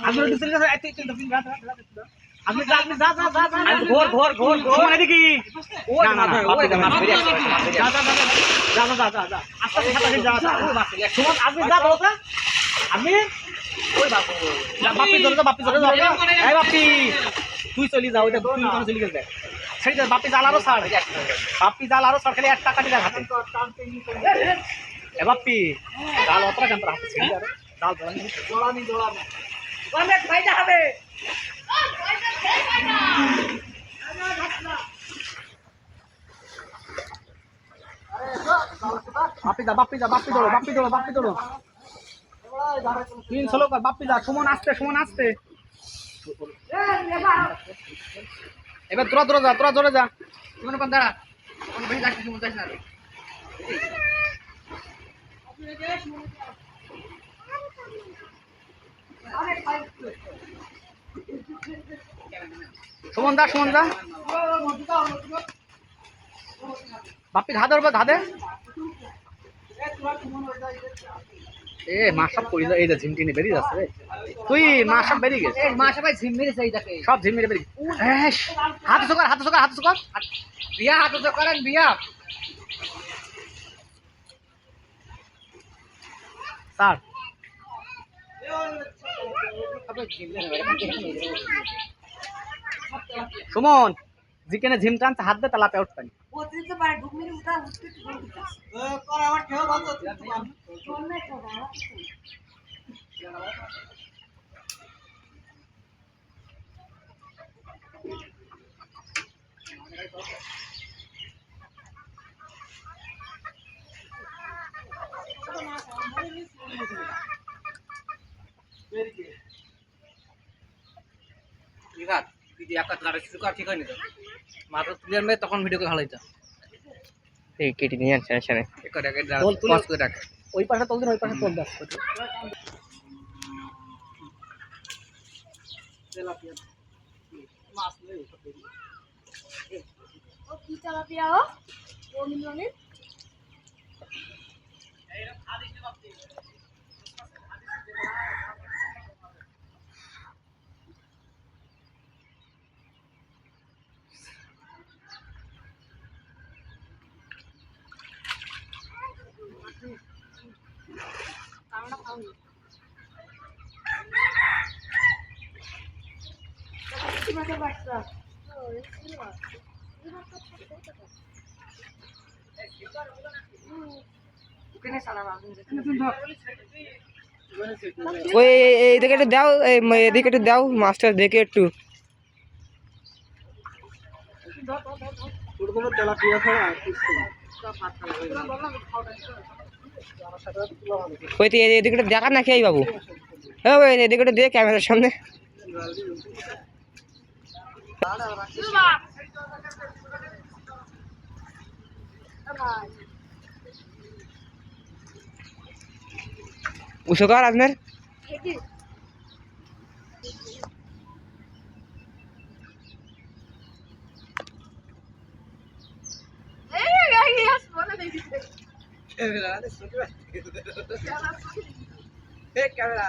আমি রোড চলে যাচ্ছি এত তিন দিন রাত আপনি যা আমি ঘোর মানে দেখি ওই না ওই যা আস্তে আস্তে যা সুমন আপনি যা বলো না আমি ওই বাপি ধরে এই বাপি তুই চলি যা ওইটা তুই কোন চলি গেছে সেই বাপি জালারও ছাড় খালি 1 টাকা দিলা হাতে এ বাপি জাল অতরা কেন হাতে ছেড়ে যাবে জাল জড়ানি অনেক ফায়দা হবে বাপি ধরো তিন ষোলো কর বাপি যা সুমন আসতে এবার তোরা জোরে যা সুমন কোন দাঁড়া কোন ভাই যাচ্ছিস সুমন যাস না সুমন দা বাপি ধাদে এ মাসাব কই এই যে ঝিমটিনি বেরিয়ে যাচ্ছে রে তুই মাসাব বেরিয়ে গেছে এই মাসাব ভাই ঝিম মেরে যাই দেখে সব ঝিম মেরে বেরিয়ে হাত চোকার বিয়া হাত চোকারেন বিয়া স্যার সুমন জিকেনে ঝিম টানতে হাত দে তালা পেউট পানি তখন ভিডিও ভালো হইতো কেটে নিয়ে ওই পাশে তোল দিন ওই পাশে তোল দেখ ওই এদিকে একটু দাও এদিকে একটু দাও মাস্টার দেখে একটু ওই তো এদিকে একটু দেখার নাকি বাবু হ্যাঁ ওই এদিকে একটু দে ক্যামেরার সামনে উৎসকার আপনার ক্যামেরা